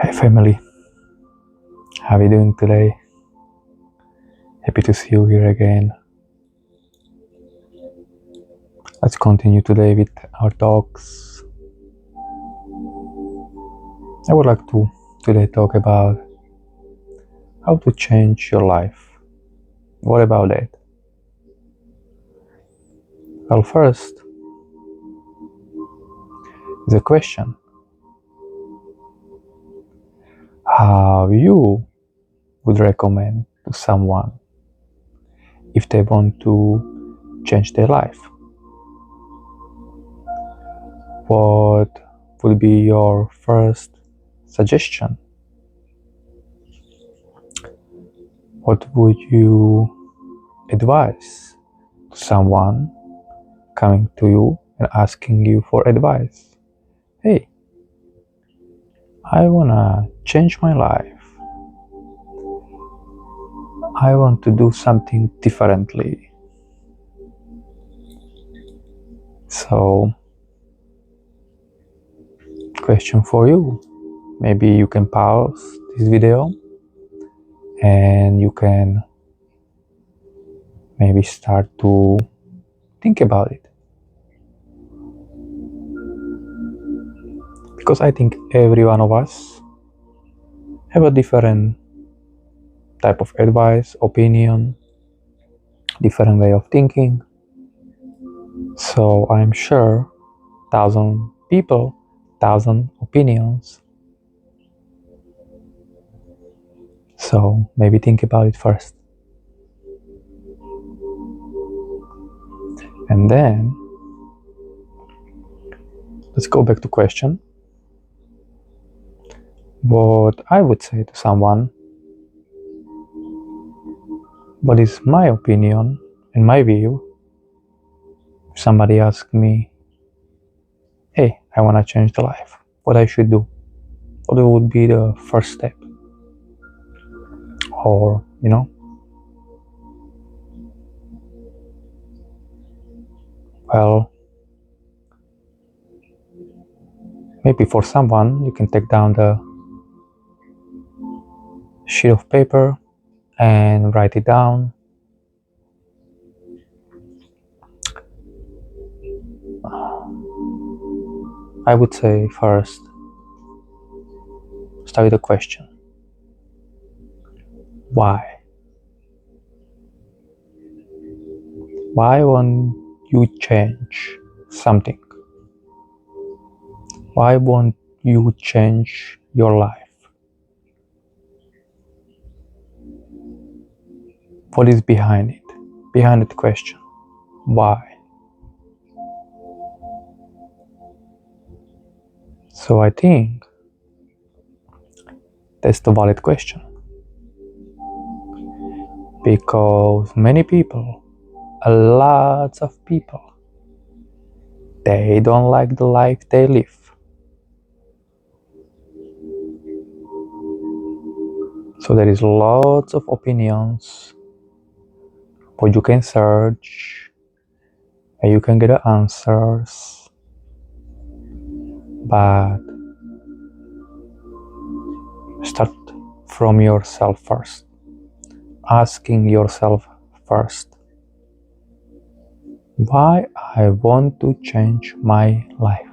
Hey family, how are you doing today? Happy to see you here again. Let's continue today with our talks. I would like to today talk about how to change your life. What about that? Well, first, the question: how you would recommend to someone if they want to change their life? What would be your first suggestion? What would you advise to someone coming to you and asking you for advice? Hey, I wanna change my life. I want to do something differently. So, question for you. Maybe you can pause this video and you can maybe start to think about it. Because I think every one of us have a different type of advice, opinion, different way of thinking. So I'm sure 1,000 people, 1,000 opinions. So maybe think about it first. And then let's go back to question. What I would say to someone, what is my opinion and my view, if somebody asks me, hey, I want to change the life, what I should do, what would be the first step? Or, well, maybe for someone, you can take down the sheet of paper and write it down. I would say first, start with a question. Why? Why won't you change something? Why won't you change your life? What is behind it? Behind the question. Why? So I think that's the valid question. Because many people, a lot of people, they don't like the life they live. So there is lots of opinions, what you can search, and you can get the answers. But start from yourself first. Asking yourself first, why I want to change my life.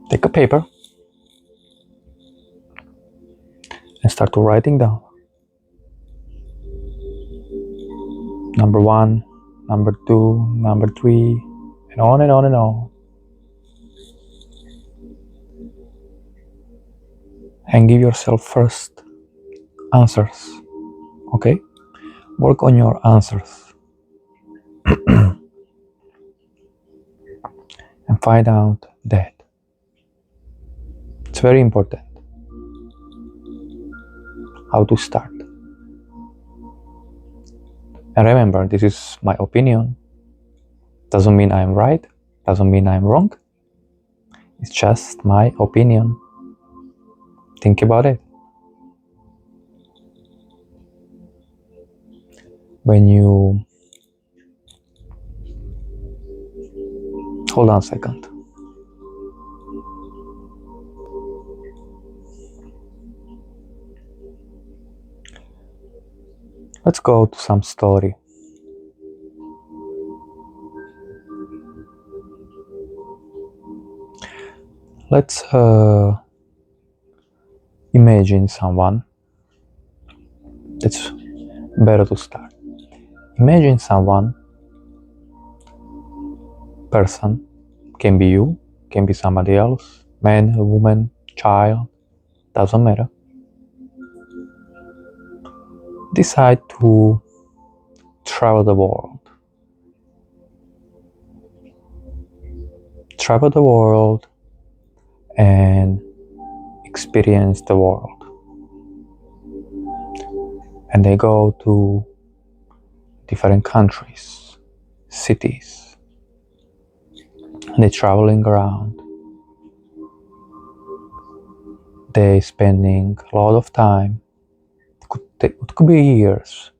Take a paper and start to writing down. Number 1, number 2, number 3, and on and on and on. And give yourself first answers. Okay? Work on your answers. And find out that. It's very important. How to start. And remember, this is my opinion. Doesn't mean I'm right. Doesn't mean I'm wrong. It's just my opinion. Think about it. When you Hold on a second. Let's go to some story. Let's imagine someone. It's better to start. Imagine someone, person, can be you, can be somebody else, man, woman, child, doesn't matter. Decide to travel the world. Travel the world and experience the world. And they go to different countries, cities. They're traveling around. They're spending a lot of time. It could be years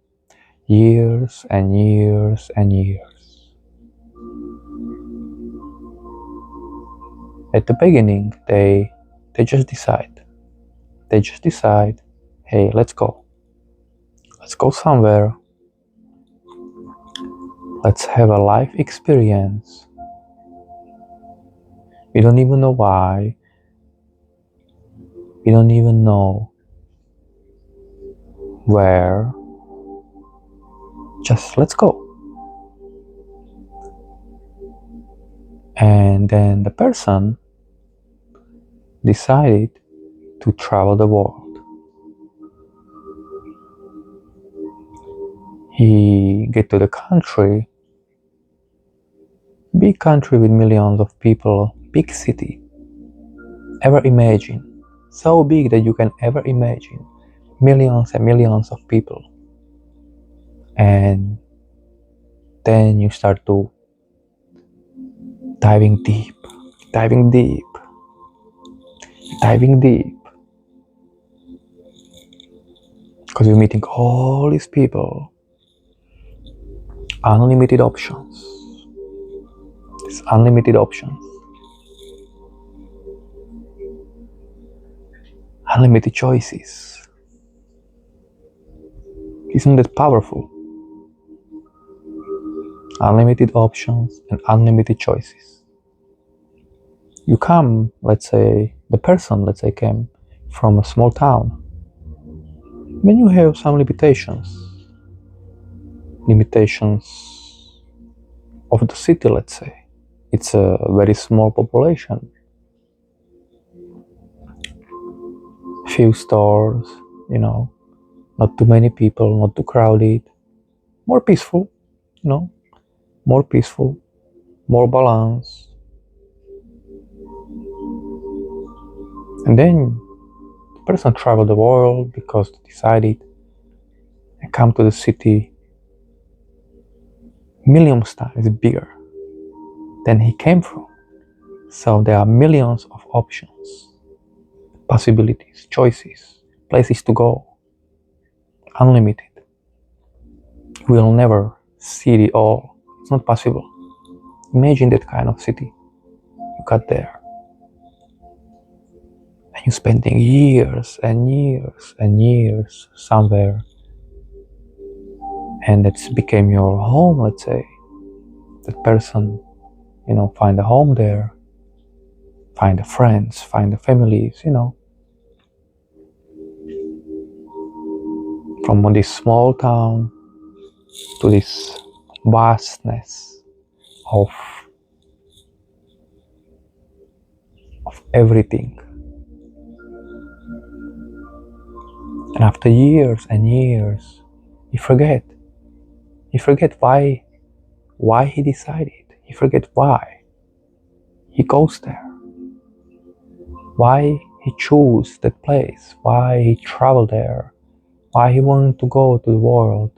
and years and years. At the beginning, they just decide. They just decide, hey, let's go. Let's go somewhere. Let's have a life experience. We don't even know why. We don't even know where. Just let's go. And then the person decided to travel the world. He get to the country, big country with millions of people, big city, ever imagine, so big that you can ever imagine, millions and millions of people. And then you start to diving deep, because you're meeting all these people. Unlimited options. There's unlimited options. Unlimited choices. Isn't that powerful? Unlimited options and unlimited choices. You come, let's say, the person, let's say, came from a small town. Then you have some limitations. Limitations of the city, let's say. It's a very small population. Few stores, not too many people, not too crowded. More peaceful, more peaceful, more balance. And then the person traveled the world because they decided and come to the city millions times bigger than he came from. So there are millions of options, possibilities, choices, places to go, unlimited. We'll never see it all. It's not possible. Imagine that kind of city. You got there. And you're spending years and years and years somewhere. And that became your home, let's say. That person, find a home there. Find the friends, find the families, From this small town to this vastness of everything. And after years and years, you forget why he decided. You forget why he goes there, why he chose that place, why he traveled there, why he wanted to go to the world.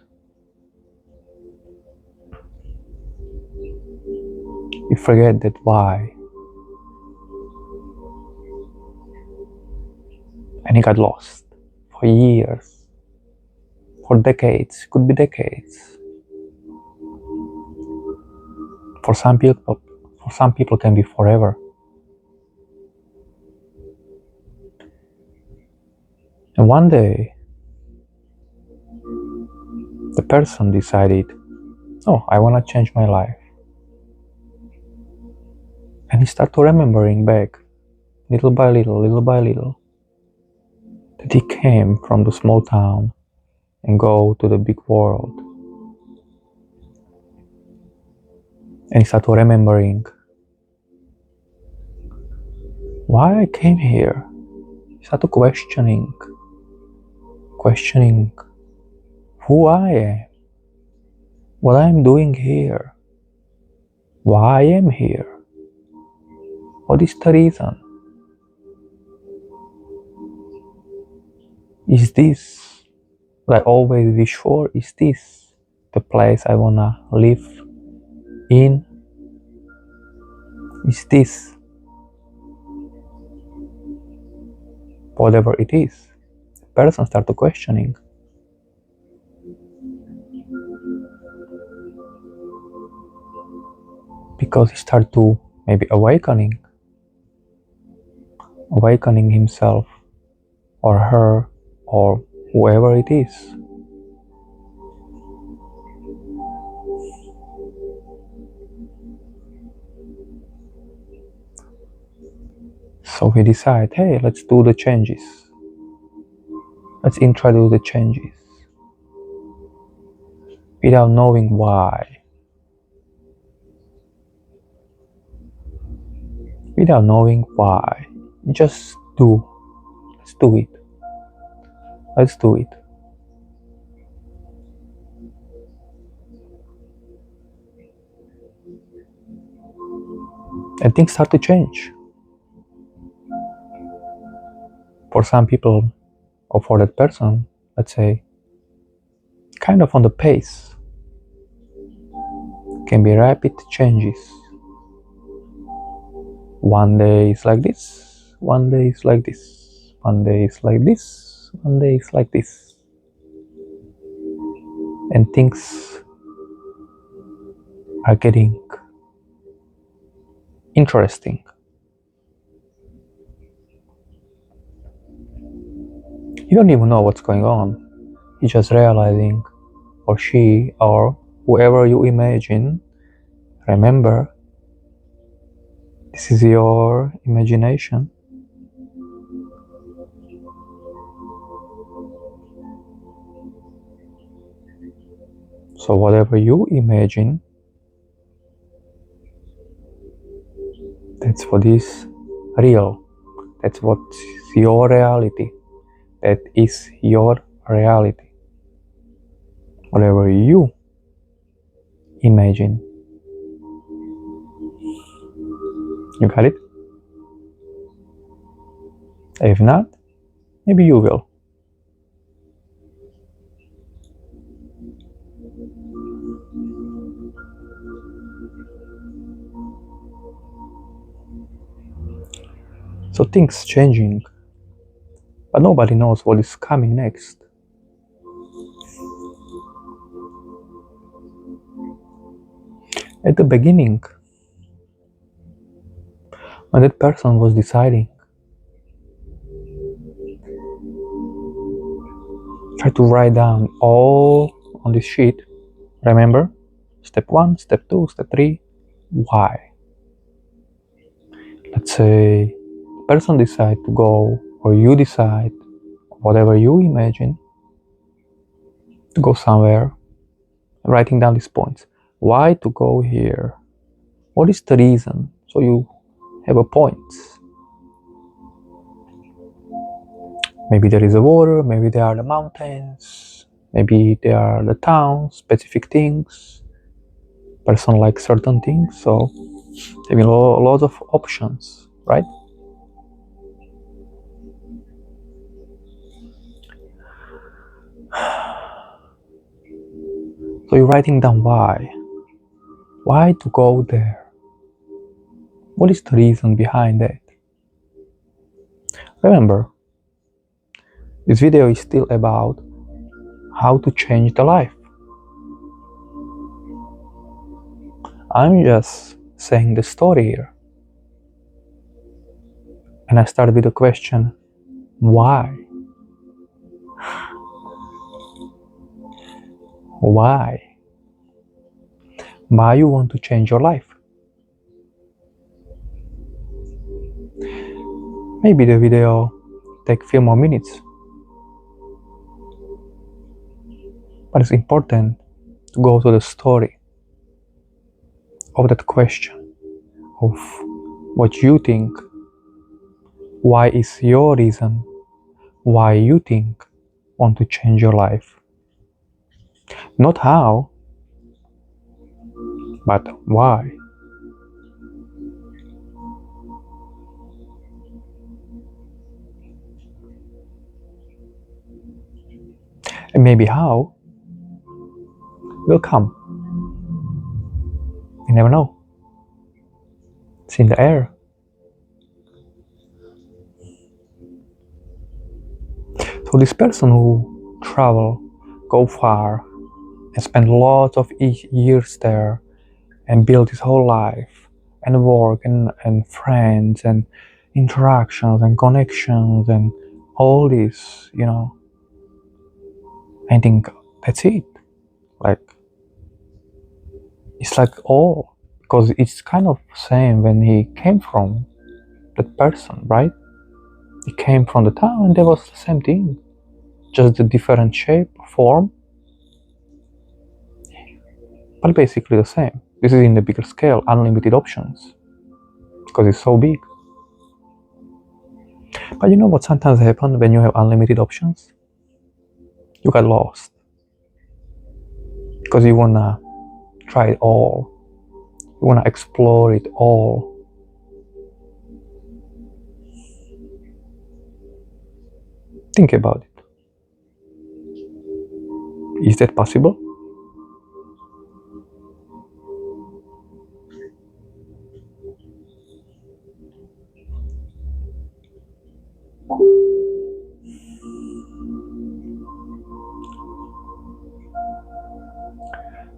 You forget that why. And he got lost for years, for decades, could be decades. For some For some people can be forever. And one day, the person decided, oh, I want to change my life. And he started remembering back, little by little, that he came from the small town and go to the big world. And he started remembering why I came here. He started questioning who I am, what I'm doing here, why I am here, what is the reason? Is this what I always wish for? Is this the place I wanna live in? Is this whatever it is? The person started questioning. Because he started to maybe awakening himself or her or whoever it is. So we decide, hey, let's do the changes. Let's introduce the changes. Without knowing why. Without knowing why. Just do. Let's do it. Let's do it. And things start to change. For some people, or for that person, let's say, kind of on the pace. Can be rapid changes. One day is like this, one day is like this, one day is like this, one day is like this. And things are getting interesting. You don't even know what's going on. You're just realizing, or she, or whoever you imagine, remember, this is your imagination. So whatever you imagine, that's what is real. That's what's your reality. That is your reality. Whatever you imagine. You got it? If not, maybe you will. So things changing, but nobody knows what is coming next. At the beginning, when that person was deciding, try to write down all on this sheet. Remember, step 1, step 2, step 3, why? Let's say the person decide to go, or you decide, whatever you imagine, to go somewhere, writing down these points. Why to go here? What is the reason? So you have a point. Maybe there is a water, maybe there are the mountains, maybe there are the towns, specific things. Person likes certain things, so having lots of options, right? So you're writing down why. Why to go there? What is the reason behind that? Remember, this video is still about how to change the life. I'm just saying the story here. And I start with the question, why? Why? Why you want to change your life? Maybe the video take few more minutes. But it's important to go to the story of that question, of what you think, why is your reason, why you think want to change your life. Not how, but why. And maybe how will come. You never know. It's in the air. So this person who travel, go far, and spend lots of years there, and build his whole life, and work, and friends, and interactions, and connections, and all this, I think that's it. Like, it's like all, because it's kind of same when he came from that person, right? He came from the town and there was the same thing, just a different shape, form, but basically the same. This is in the bigger scale, unlimited options, because it's so big. But you know what sometimes happens when you have unlimited options? You get lost, because you wanna try it all, you wanna explore it all. Think about it. Is that possible?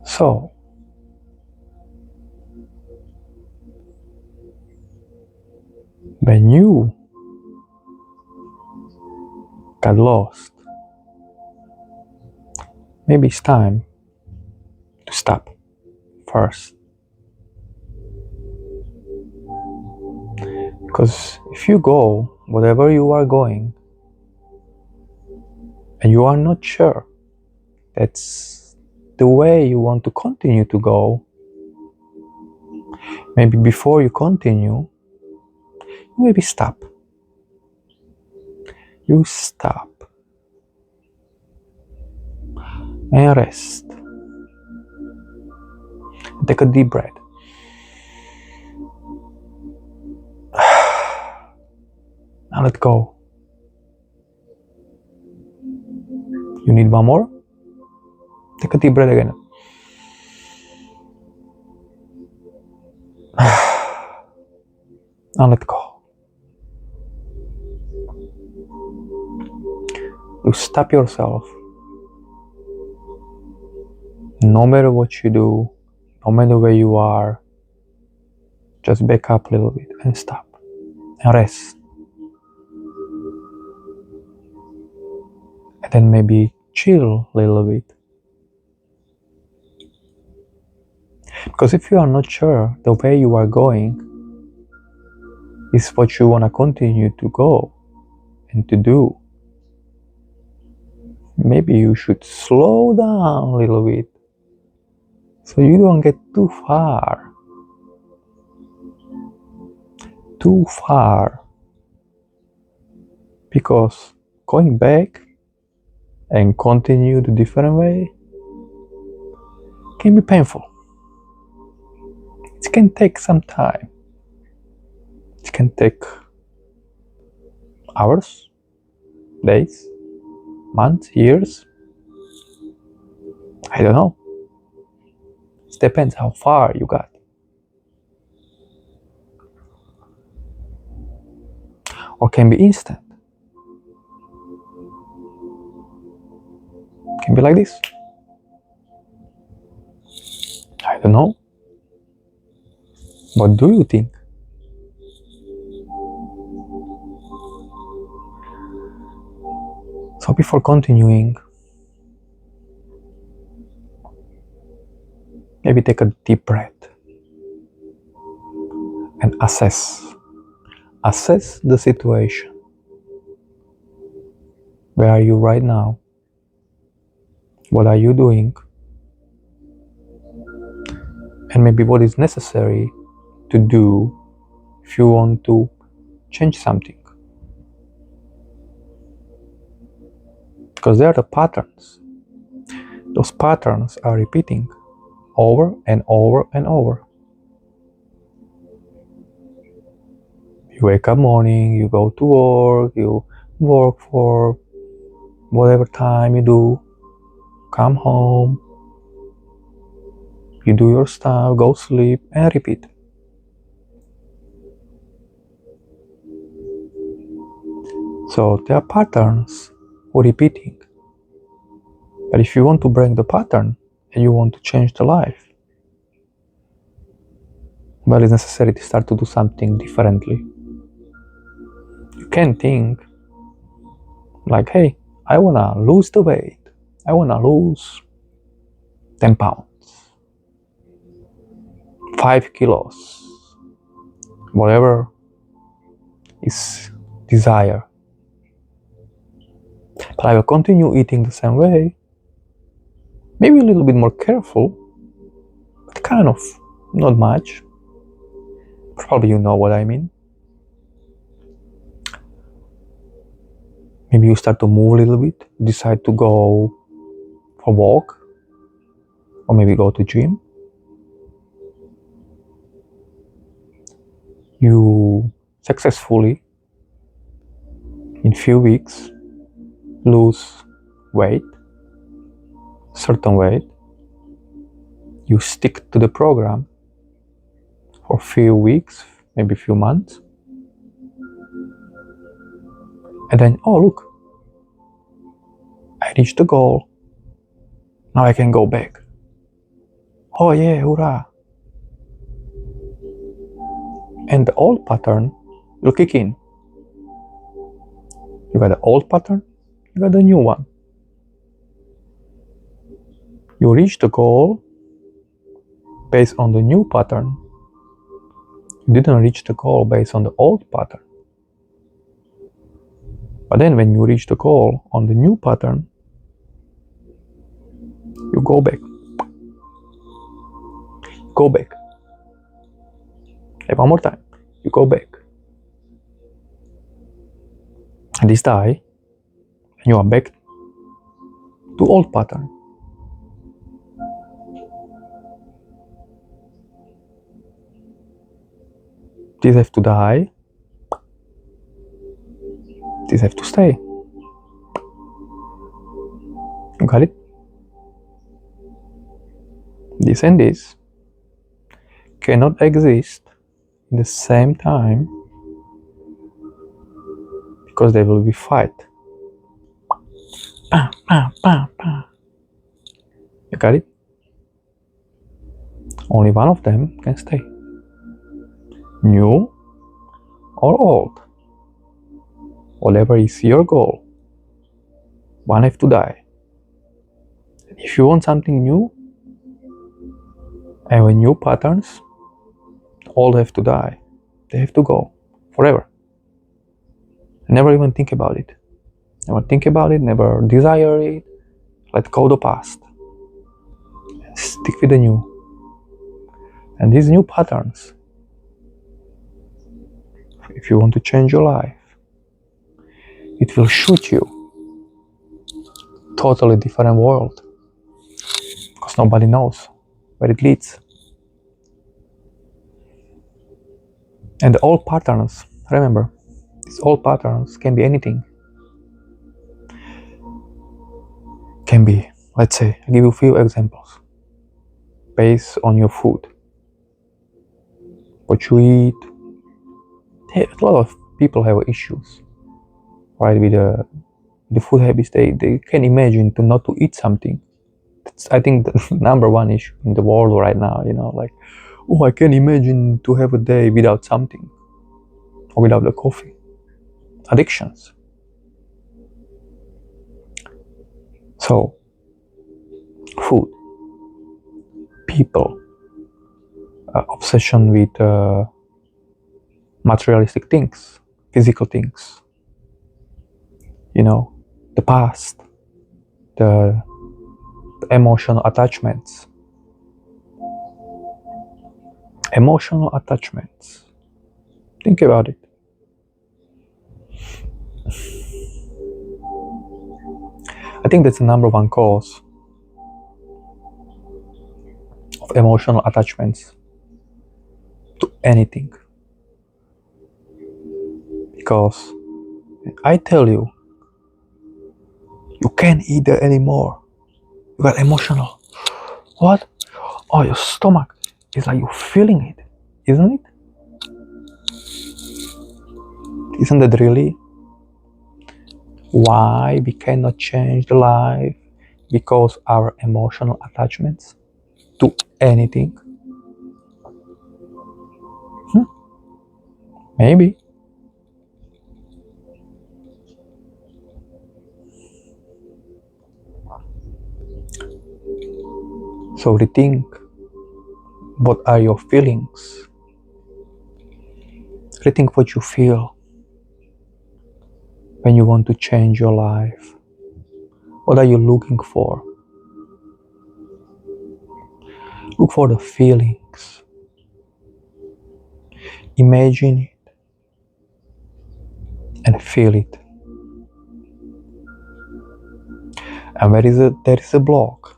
So, when you got lost, maybe it's time to stop first. Because if you go, whatever you are going, and you are not sure that's the way you want to continue to go, maybe before you continue, maybe stop. You stop and rest. Take a deep breath. Now let go. You need one more? Take a deep breath again. Now let go. You stop yourself. No matter what you do, no matter where you are, just back up a little bit and stop and rest. And then maybe chill a little bit. Because if you are not sure the way you are going is what you want to continue to go and to do, maybe you should slow down a little bit so you don't get too far. Because going back and continue the different way can be painful. It can take some time. It can take hours, days, months, years. I don't know. It depends how far you got. Or can be instant. Can be like this. I don't know. What do you think? So before continuing, maybe take a deep breath and assess the situation. Where are you right now? What are you doing? And maybe what is necessary to do if you want to change something. Because there are the patterns. Those patterns are repeating over and over and over. You wake up morning, you go to work, you work for whatever time you do, come home, you do your stuff, go sleep, and repeat. So there are patterns for repeating. But if you want to break the pattern and you want to change the life, well, it's necessary to start to do something differently. You can think like, hey, I wanna lose the weight. I wanna lose 10 pounds, 5 kilos, whatever is desire. But I will continue eating the same way, maybe a little bit more careful, but kind of, not much. Probably you know what I mean. Maybe you start to move a little bit, decide to go for a walk, or maybe go to gym. You successfully, in few weeks, lose weight, certain weight. You stick to the program for a few weeks, maybe a few months. And then, oh look, I reached the goal. Now I can go back. Oh yeah, hurrah. And the old pattern will kick in. You got the old pattern, you got the new one. You reach the goal based on the new pattern. You didn't reach the goal based on the old pattern. But then when you reach the goal on the new pattern, you go back. Go back. And one more time, you go back. And this time, you are back to old pattern. These have to die. These have to stay. You got it? This and this cannot exist in the same time because they will be fight. You got it? Only one of them can stay. New or old. Whatever is your goal, one have to die. If you want something new, and with new patterns, all have to die. They have to go forever. Never even think about it. Never think about it, never desire it. Let go the past. Stick with the new. And these new patterns, if you want to change your life, it will shoot you totally different world because nobody knows where it leads. And the old patterns, remember, these old patterns can be anything. Can be, let's say, I'll give you a few examples based on your food, what you eat. Hey, a lot of people have issues, right, with the food habits. They can imagine to not to eat something. That's, I think, the number one issue in the world right now. Like, Oh, I can imagine to have a day without something, or without the coffee. Addictions. So, food, people, obsession with materialistic things, physical things, the past, the emotional attachments. Emotional attachments. Think about it. I think that's the number one cause of emotional attachments to anything. Because I tell you, you can't eat there anymore. You got emotional. What? Oh, your stomach. It's like you're feeling it, isn't it? Isn't that really why we cannot change the life? Because our emotional attachments to anything? Maybe. So rethink, what are your feelings? Rethink what you feel when you want to change your life. What are you looking for? Look for the feelings. Imagine it and feel it. And there is a block.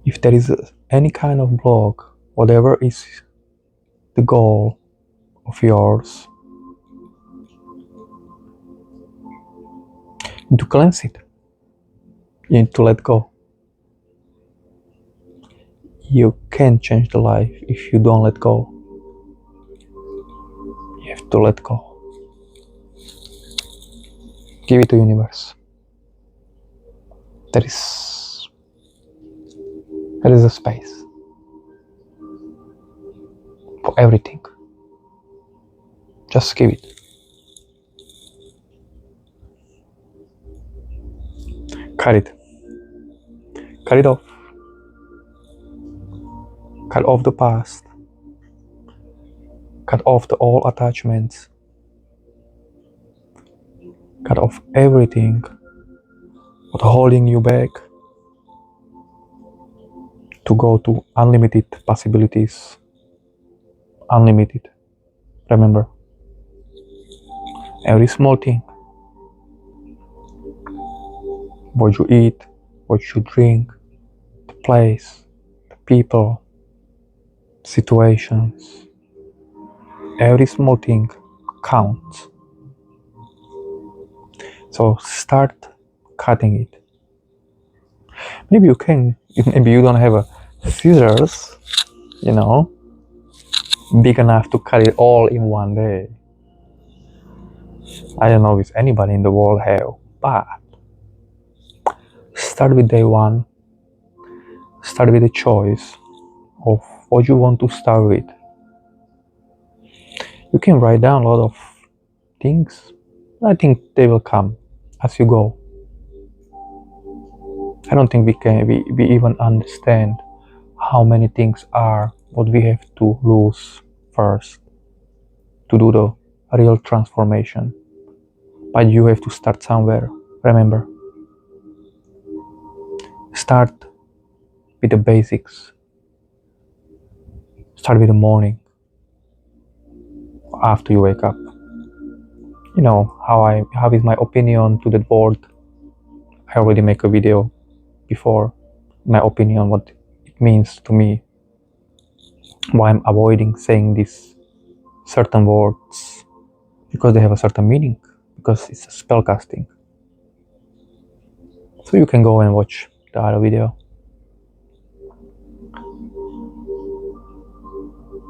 If there is any kind of block, whatever is the goal of yours, you need to cleanse it. You need to let go. You can't change the life if you don't let go. You have to let go. Give it to universe. There is a space for everything. Just give it. Cut it. Cut it off. Cut off the past. Cut off all attachments. Cut off everything what's holding you back to go to unlimited possibilities. Unlimited. Remember, every small thing, what you eat, what you drink, the place, the people, situations, every small thing counts. So start cutting it. Maybe you don't have a scissors, big enough to cut it all in one day. I don't know if anybody in the world have, but start with day one. Start with a choice of what you want to start with. You can write down a lot of things. I think they will come as you go. I don't think we even understand how many things are what we have to lose first to do the real transformation. But you have to start somewhere. Remember, start with the basics. Start with the morning after you wake up. How is my opinion to that word? I already make a video before, my opinion, what it means to me, why I'm avoiding saying these certain words, because they have a certain meaning, because it's a spell casting. So you can go and watch the other video.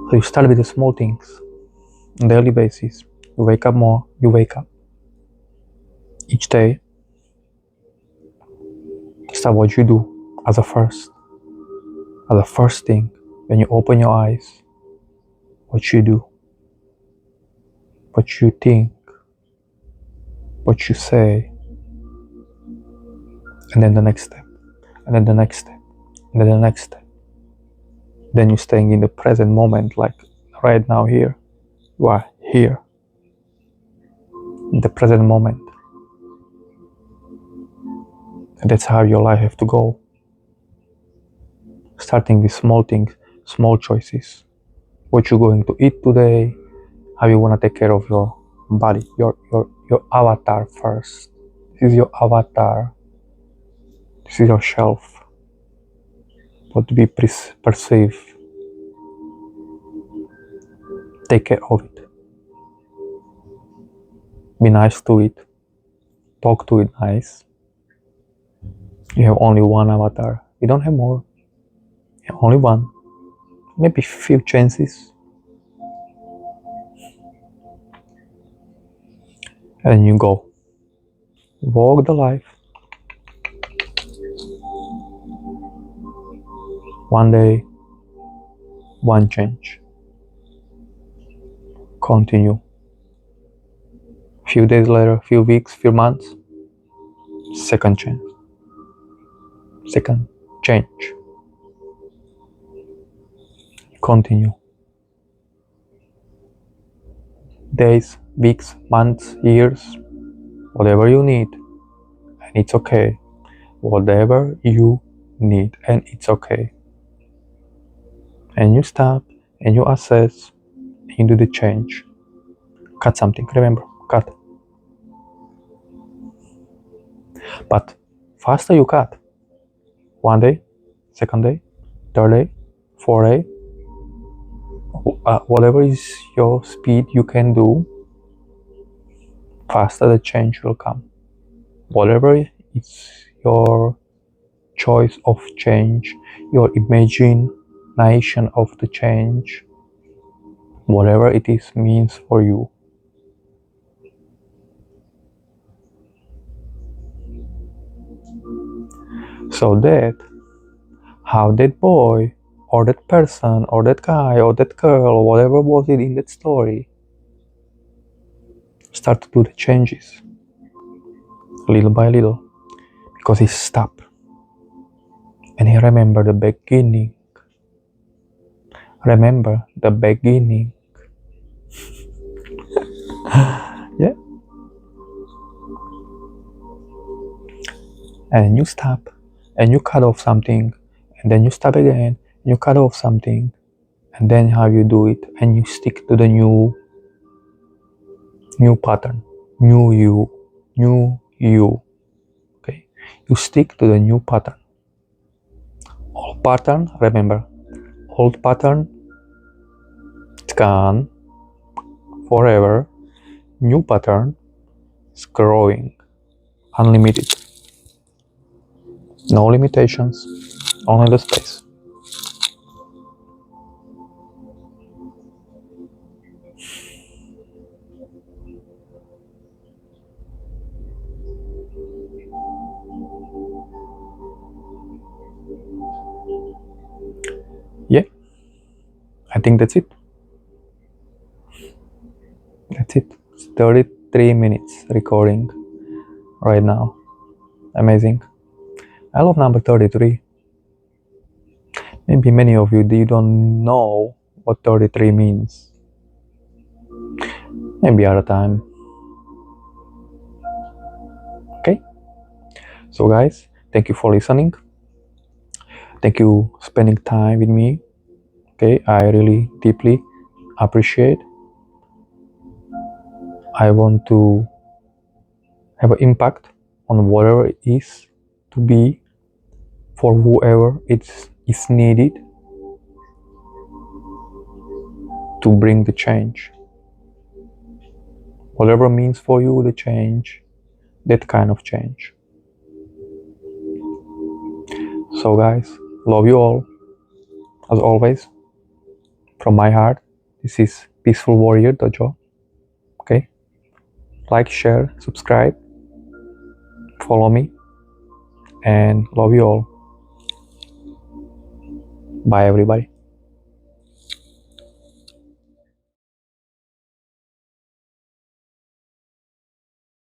So you start with the small things on a daily basis. You wake up more, you wake up each day. Start what you do as a first thing. when you open your eyes, what you do, what you think, what you say, and then the next step, and then the next step, and then the next step. Then you're staying in the present moment, like right now here. You are here, in the present moment. And that's how your life have to go. Starting with small things, small choices. What you're going to eat today, how you want to take care of your body, your avatar first. This is your avatar. This is your shelf. What to be perceived. Take care of it. Be nice to it. Talk to it nice. You have only one avatar. You don't have more. You have only one. Maybe few chances. And you go. Walk the life. One day, one change. Continue. Few days later, few weeks, few months, second change. Second change. Continue. Days, weeks, months, years, whatever you need, and it's okay. Whatever you need, and it's okay. And you stop, and you assess, and you do the change. Cut something, remember, cut. But faster you cut. One day, second day, third day, fourth day, whatever is your speed you can do, faster the change will come. Whatever is your choice of change, your imagination of the change, whatever it is means for you. So that how that boy or that person or that guy or that girl or whatever was it in that story start to do the changes little by little, because he stopped and he remembered the beginning. Remember the beginning. Yeah. And you stop and you cut off something, and then you stop again, and you cut off something, and then how you do it, and you stick to the new pattern, new you. Okay, you stick to the new pattern. Old pattern, remember, old pattern, it's gone forever. New pattern is growing, unlimited, no limitations, only the space. Yeah, I think that's it. That's it. It's 33 minutes recording right now. Amazing. I love number 33. Maybe many of you don't know what 33 means. Maybe other time. Okay? So guys, thank you for listening. Thank you spending time with me. Okay, I really deeply appreciate. I want to have an impact on whatever it is to be for whoever is needed to bring the change. Whatever means for you the change, that kind of change. So guys, love you all. As always, from my heart, this is Peaceful Warrior Dojo. Okay? Like, share, subscribe, follow me, and love you all. Bye everybody.